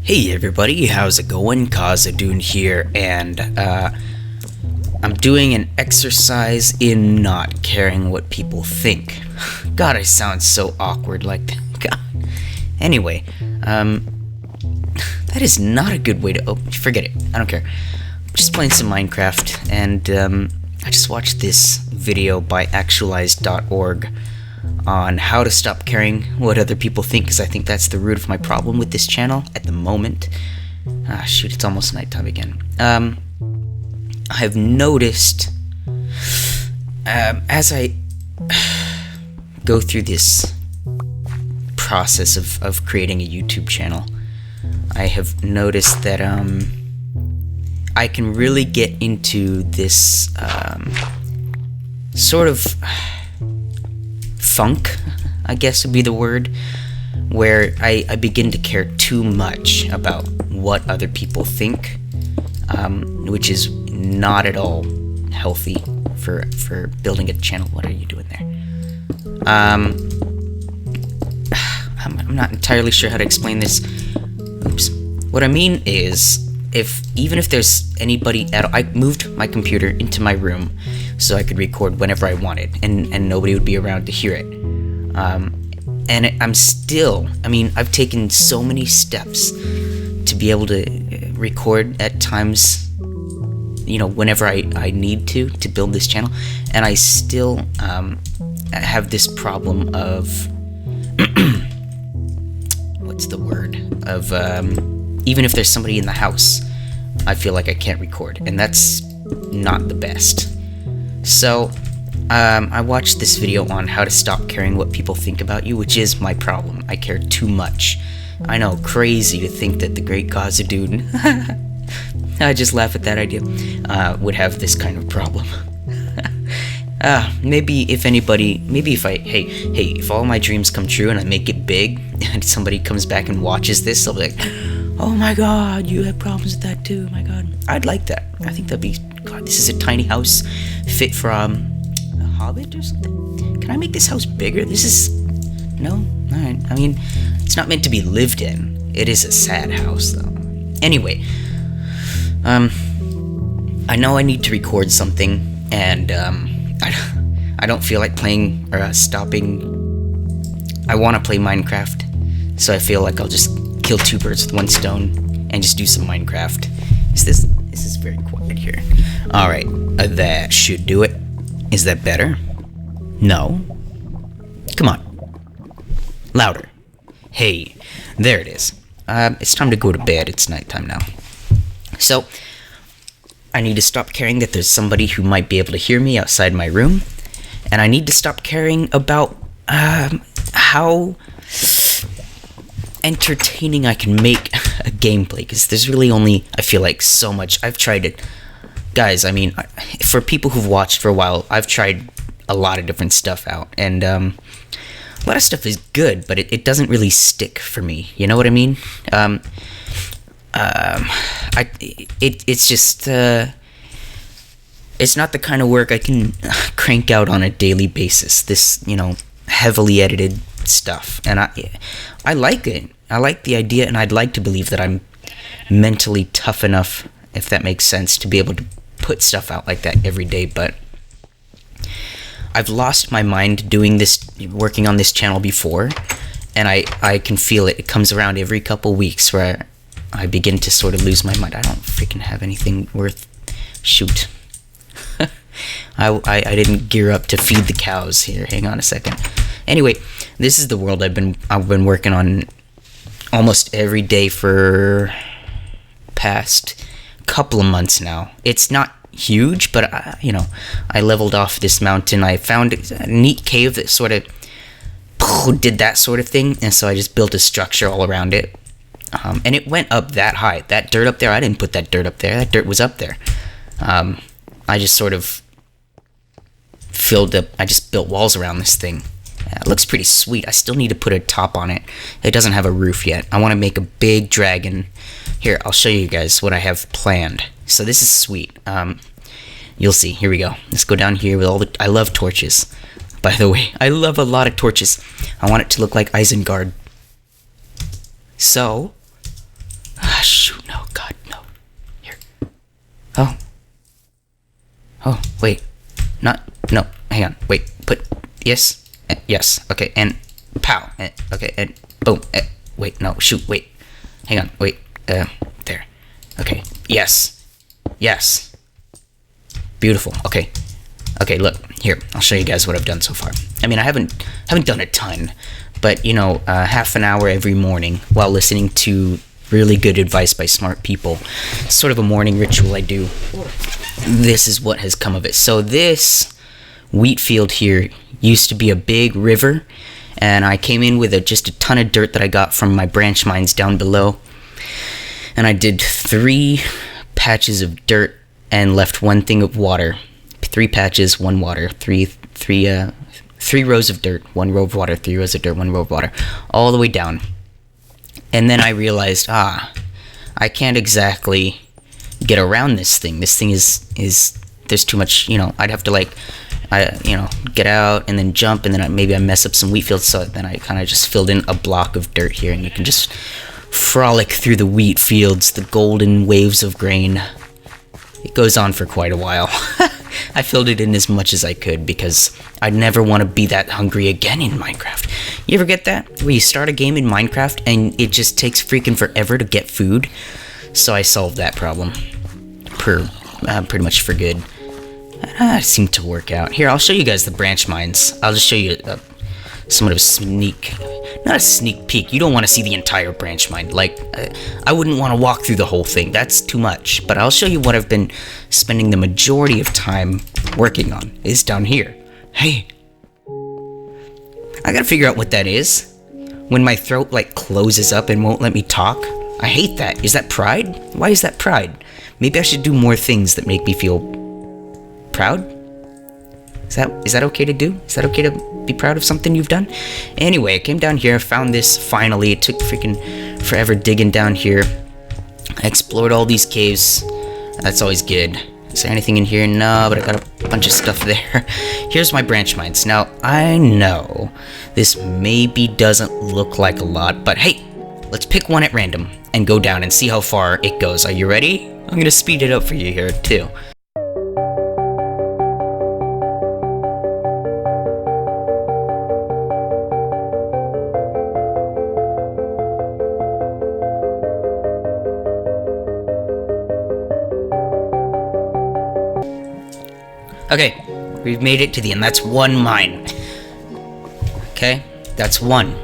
Hey everybody, how's it going? KhasAdun's here, and I'm doing an exercise in not caring what people think. God, I sound so awkward like that. God. Anyway, that is not a good way to forget it. I don't care. I'm just playing some Minecraft, and I just watched this video by actualized.org on how to stop caring what other people think, because I think that's the root of my problem with this channel at the moment. Shoot, it's almost nighttime again. I've noticed, as I go through this process of creating a YouTube channel, I have noticed that I can really get into this sort of funk, I guess would be the word, where I begin to care too much about what other people think, which is not at all healthy for building a channel. What are you doing there? I'm not entirely sure how to explain this. Oops. What I mean is, even if there's anybody at all, I moved my computer into my room so I could record whenever I wanted, and nobody would be around to hear it. And I've taken so many steps to be able to record at times, whenever I need to build this channel, and I still have this problem of what's the word of even if there's somebody in the house, I feel like I can't record, and that's not the best. So I watched this video on how to stop caring what people think about you, which is my problem. I care too much. I know, crazy to think that the great KhasAdun, I just laugh at that idea, would have this kind of problem. Maybe if all my dreams come true and I make it big, and somebody comes back and watches this, they'll be like, oh my god, you have problems with that too, my god. I'd like that. I think that'd be, god, this is a tiny house fit for, a hobbit or something? Can I make this house bigger? No? Alright, it's not meant to be lived in. It is a sad house, though. Anyway, I know I need to record something, and, I don't feel like playing, or stopping. I want to play Minecraft, so I feel like I'll just kill two birds with one stone and just do some Minecraft. This is very quiet here. Alright, that should do it. Is that better? No? Come on. Louder. Hey, there it is. It's time to go to bed. It's nighttime now. So, I need to stop caring that there's somebody who might be able to hear me outside my room, and I need to stop caring about how entertaining I can make a gameplay, because there's really only, I feel like, so much. I've tried it. Guys, for people who've watched for a while, I've tried a lot of different stuff out, and a lot of stuff is good, but it doesn't really stick for me. You know what I mean? It's just, it's not the kind of work I can crank out on a daily basis, this, heavily edited stuff, and I like it. I like the idea, and I'd like to believe that I'm mentally tough enough, if that makes sense, to be able to put stuff out like that every day, but I've lost my mind doing this, working on this channel before, and I can feel it. It comes around every couple weeks where I begin to sort of lose my mind. I don't freaking have anything worth... Shoot. I didn't gear up to feed the cows here. Hang on a second. Anyway, this is the world I've been working on almost every day for past couple of months now. It's not huge, but I leveled off this mountain. I found a neat cave that sort of did that sort of thing, and so I just built a structure all around it. And it went up that high. That dirt up there, I didn't put that dirt up there. That dirt was up there. I just sort of filled up, I just built walls around this thing. It looks pretty sweet. I still need to put a top on it. It doesn't have a roof yet. I want to make a big dragon. Here, I'll show you guys what I have planned. So this is sweet. You'll see. Here we go. Let's go down here with all the... I love torches. By the way, I love a lot of torches. I want it to look like Isengard. So, Oh. Oh, wait. Not, no, hang on, wait, put, yes, yes, okay, and pow, okay, and boom, wait, no, shoot, wait, hang on, wait, there, okay, yes, yes, beautiful, okay, look, here, I'll show you guys what I've done so far. I mean, I haven't done a ton, but, you know, half an hour every morning while listening to really good advice by smart people, sort of a morning ritual I do. This is what has come of it. So this wheat field here used to be a big river, and I came in with just a ton of dirt that I got from my branch mines down below, and I did 3 patches of dirt and left 1 thing of water. 3 patches, 1 water, 3 rows of dirt, 1 row of water, 3 rows of dirt, 1 row of water, all the way down. And then I realized, I can't exactly get around this thing. This thing is there's too much, you know, I'd have to get out and then jump, and then maybe I mess up some wheat fields, so then I kind of just filled in a block of dirt here, and you can just frolic through the wheat fields, the golden waves of grain. It goes on for quite a while. I filled it in as much as I could because I'd never want to be that hungry again in Minecraft. You ever get that? Where you start a game in Minecraft and it just takes freaking forever to get food? So I solved that problem. Pretty much for good. It seemed to work out. Here, I'll show you guys the branch mines. I'll just show you somewhat of a sneak... Not a sneak peek. You don't want to see the entire branch mine. Like, I wouldn't want to walk through the whole thing. That's too much. But I'll show you what I've been spending the majority of time working on. Is down here. Hey. I gotta figure out what that is. When my throat, like, closes up and won't let me talk. I hate that. Is that pride? Why is that pride? Maybe I should do more things that make me feel proud? Is that okay to do? Is that okay to be proud of something you've done? Anyway, I came down here, found this finally. It took freaking forever digging down here. I explored all these caves. That's always good. Is there anything in here? No, but I got a bunch of stuff there. Here's my branch mines. Now, I know this maybe doesn't look like a lot, but hey, let's pick one at random and go down and see how far it goes. Are you ready? I'm gonna speed it up for you here, too. Okay, we've made it to the end. That's 1 mine. Okay, that's 1.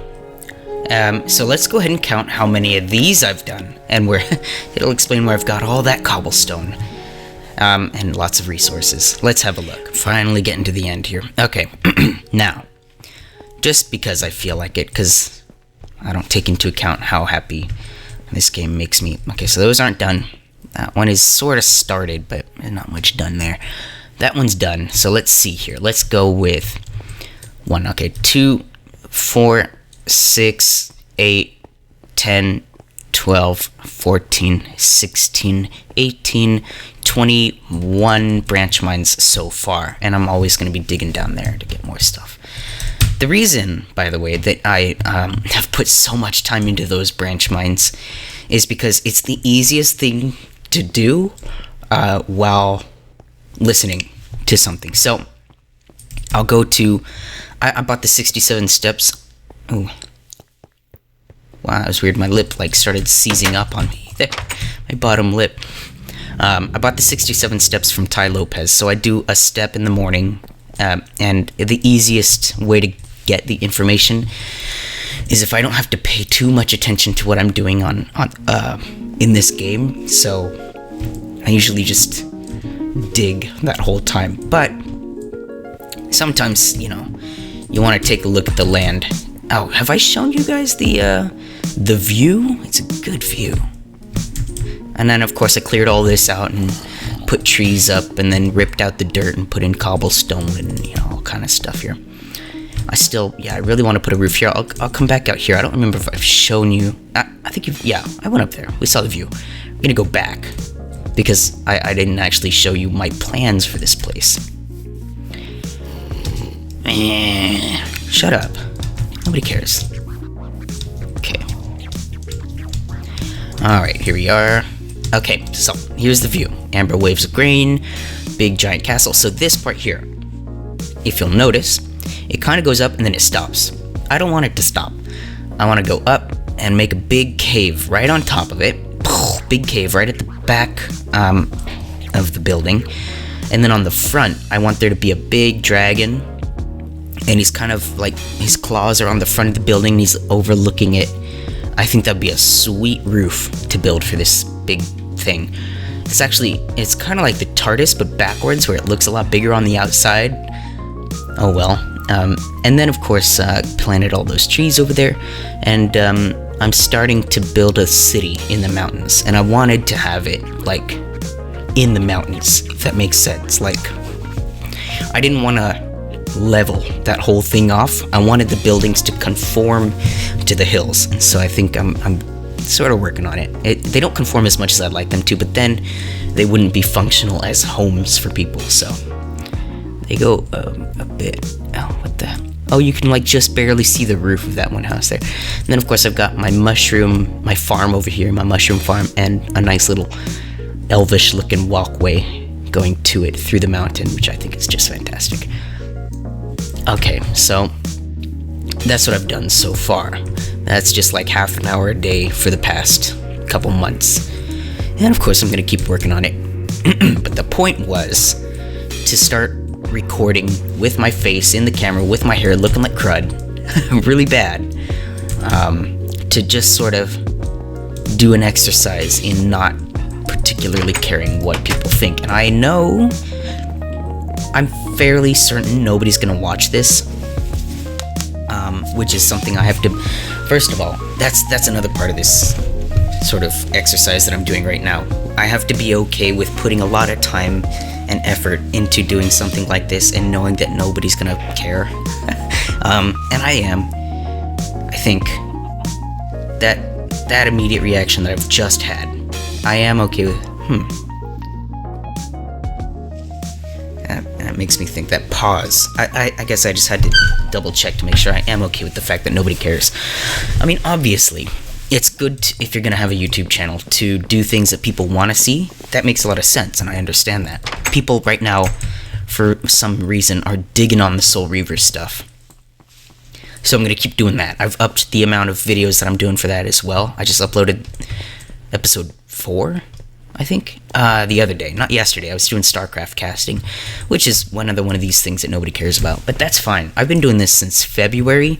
So let's go ahead and count how many of these I've done, and it'll explain where I've got all that cobblestone, and lots of resources. Let's have a look. Finally getting to the end here. Okay, now, just because I feel like it, because I don't take into account how happy this game makes me. Okay, so those aren't done. That one is sort of started, but not much done there. That one's done. So let's see here. Let's go with 1. Okay, 2, 4, 6, 8, 10, 12, 14, 16, 18, 21 branch mines so far. And I'm always going to be digging down there to get more stuff. The reason, by the way, that I have put so much time into those branch mines is because it's the easiest thing to do while listening to something. So I'll go to I bought the 67 steps. Oh wow, that was weird. My lip like started seizing up on me there, my bottom lip. I bought the 67 steps from Ty Lopez. So I do a step in the morning, and the easiest way to get the information is if I don't have to pay too much attention to what I'm doing on in this game. So I usually just dig that whole time, but sometimes, you know, you want to take a look at the land. Oh, have I shown you guys the view? It's a good view. And then of course I cleared all this out and put trees up and then ripped out the dirt and put in cobblestone and, you know, all kind of stuff here. I really want to put a roof here. I'll come back out here. I don't remember if I've shown you. I think I went up there. We saw the view. I'm gonna go back because I didn't actually show you my plans for this place. Shut up. Nobody cares. Okay. Alright, here we are. Okay, so here's the view. Amber waves of grain, big giant castle. So this part here, if you'll notice, it kind of goes up and then it stops. I don't want it to stop. I want to go up and make a big cave right on top of it. Big cave right at the back of the building. And then on the front, I want there to be a big dragon. And he's kind of like, his claws are on the front of the building and he's overlooking it. I think that'd be a sweet roof to build for this big thing. It's kind of like the TARDIS, but backwards, where it looks a lot bigger on the outside. Oh well. And then, of course, planted all those trees over there. And I'm starting to build a city in the mountains. And I wanted to have it, like, in the mountains, if that makes sense. Like, I didn't want to level that whole thing off. I wanted the buildings to conform to the hills, and so I think I'm sort of working on it. They don't conform as much as I'd like them to, but then they wouldn't be functional as homes for people, so they go a bit. Oh, you can like just barely see the roof of that one house there. And then of course I've got my farm over here, my mushroom farm, and a nice little elvish looking walkway going to it through the mountain, which I think is just fantastic. Okay, so that's what I've done so far. That's just like half an hour a day for the past couple months. And of course I'm gonna keep working on it. But the point was to start recording with my face in the camera, with my hair looking like crud, really bad, to just sort of do an exercise in not particularly caring what people think. And I know, I'm fairly certain nobody's gonna watch this, which is something I have to, first of all, that's another part of this sort of exercise that I'm doing right now. I have to be okay with putting a lot of time and effort into doing something like this and knowing that nobody's gonna care. And I am. I think that immediate reaction that I've just had, I am okay with, That makes me think, that pause. I guess I just had to double check to make sure I am okay with the fact that nobody cares. I mean, obviously, it's good if you're gonna have a YouTube channel to do things that people want to see. That makes a lot of sense, and I understand that. People right now, for some reason, are digging on the Soul Reaver stuff. So I'm gonna keep doing that. I've upped the amount of videos that I'm doing for that as well. I just uploaded episode 4, I think, the other day, not yesterday. I was doing StarCraft casting, which is one of these things that nobody cares about, but that's fine. I've been doing this since February,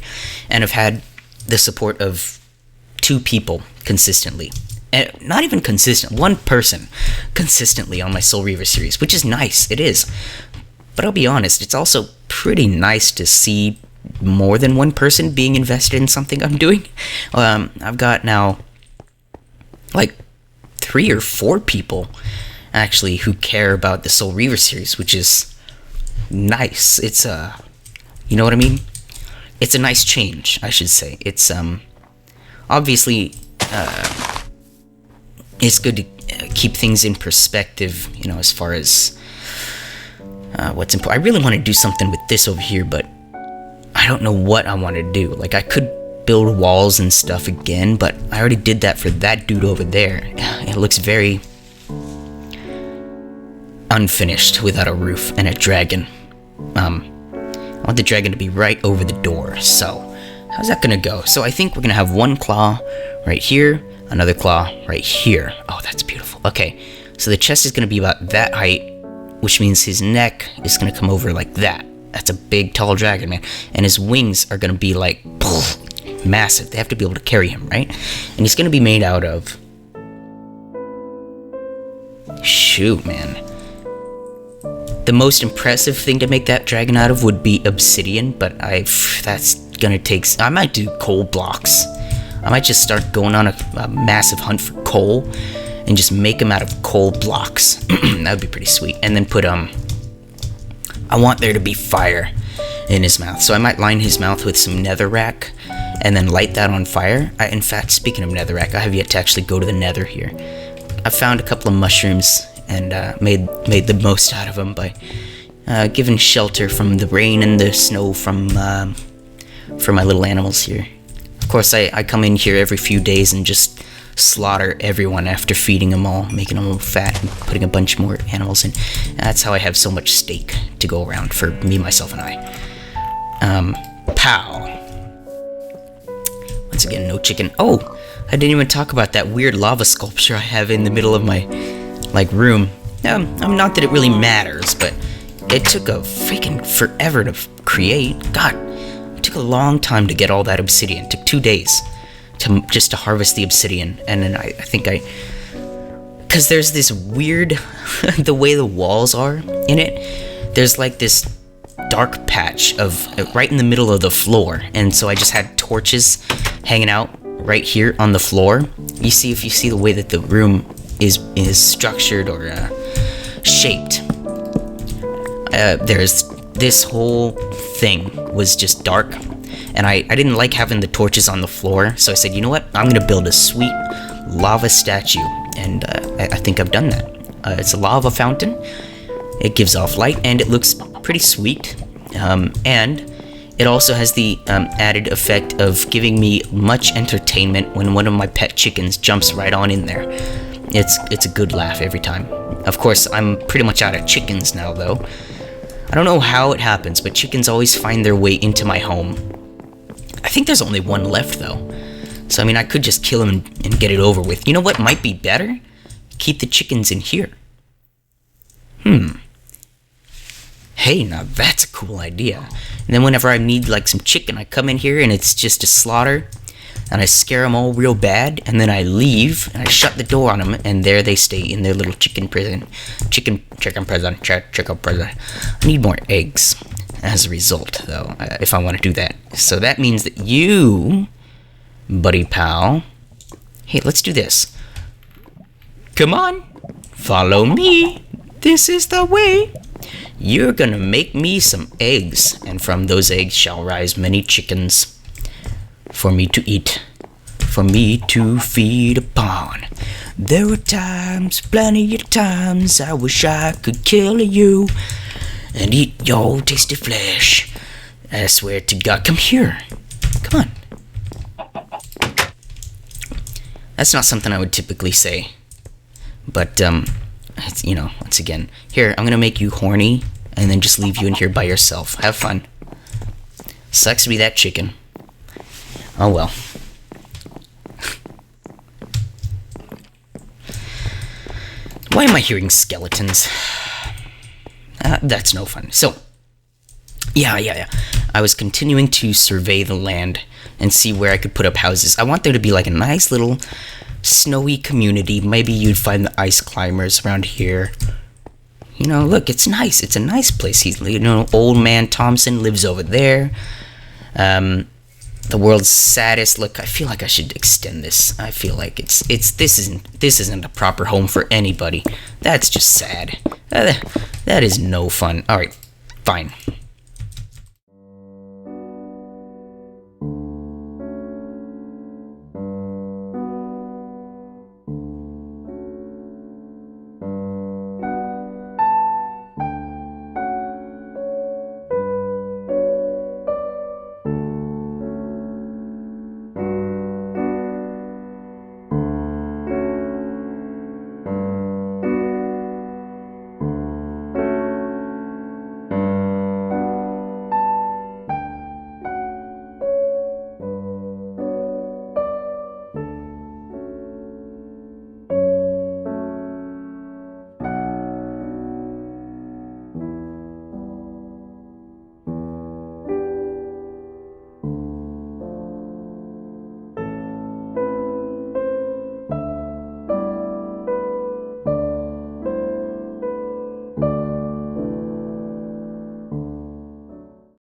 and I've had the support of 2 people consistently, and not even consistent, 1 person consistently on my Soul Reaver series, which is nice. It is, but I'll be honest, it's also pretty nice to see more than 1 person being invested in something I'm doing. I've got now like 3 or 4 people actually who care about the Soul Reaver series, which is nice. It's you know what I mean? It's a nice change, I should say. It's obviously it's good to keep things in perspective, you know, as far as what's important. I really want to do something with this over here, but I don't know what I want to do. Like, I could build walls and stuff again, but I already did that for that dude over there. It looks very unfinished without a roof and a dragon. I want the dragon to be right over the door, so how's that gonna go? So I think we're gonna have 1 claw right here, another claw right here. Oh, that's beautiful. Okay, so the chest is gonna be about that height, which means his neck is gonna come over like that. That's a big, tall dragon, man. And his wings are gonna be like massive. They have to be able to carry him, right? And he's gonna be made out of, shoot, man. The most impressive thing to make that dragon out of would be obsidian, but that's gonna take, I might do coal blocks. I might just start going on a massive hunt for coal and just make them out of coal blocks. That would be pretty sweet. And then put I want there to be fire in his mouth, so I might line his mouth with some netherrack and then light that on fire. In fact, speaking of netherrack, I have yet to actually go to the nether here. I found a couple of mushrooms and made the most out of them by giving shelter from the rain and the snow from my little animals here. Of course, I come in here every few days and just slaughter everyone after feeding them all, making them all fat, and putting a bunch more animals in. That's how I have so much steak to go around for me, myself, and I. Pow. Once again, no chicken. Oh, I didn't even talk about that weird lava sculpture I have in the middle of my, room. Not that it really matters, but it took a freaking forever to create. God, it took a long time to get all that obsidian. It took 2 days just to harvest the obsidian, and then I think because there's this weird, the way the walls are in it, there's like this dark patch of right in the middle of the floor, and so I just had torches hanging out right here on the floor. You see, if you see the way that the room is structured or shaped, there's this whole thing was just dark, and I didn't like having the torches on the floor, so I said, you know what, I'm gonna build a sweet lava statue, and I think I've done that. It's a lava fountain. It gives off light, and it looks pretty sweet, and it also has the added effect of giving me much entertainment when one of my pet chickens jumps right on in there. It's a good laugh every time. Of course, I'm pretty much out of chickens now, though. I don't know how it happens, but chickens always find their way into my home. I think there's only one left, though. So, I mean, I could just kill him and get it over with. You know what might be better? Keep the chickens in here. Hey, now that's a cool idea. And then whenever I need, some chicken, I come in here and it's just a slaughter. And I scare them all real bad. And then I leave and I shut the door on them. And there they stay in their little chicken prison. Chicken prison. I need more eggs as a result, though, if I want to do that. So that means that you, buddy pal. Hey, let's do this. Come on. Follow me. This is the way. You're gonna make me some eggs, and from those eggs shall rise many chickens for me to eat, for me to feed upon. There are times, plenty of times, I wish I could kill you and eat your tasty flesh. I swear to God, come here. Come on. That's not something I would typically say, but it's, once again, here, I'm gonna make you horny and then just leave you in here by yourself. Have fun. Sucks to be that chicken. Oh well. Why am I hearing skeletons? That's no fun. So, yeah. I was continuing to survey the land and see where I could put up houses. I want there to be like a nice little snowy community. Maybe you'd find the ice climbers around here. Look, it's nice. It's a nice place. Old man Thompson lives over there. The world's saddest. Look, I feel like I should extend this. I feel like this isn't a proper home for anybody. That's just sad. That is no fun. All right, fine.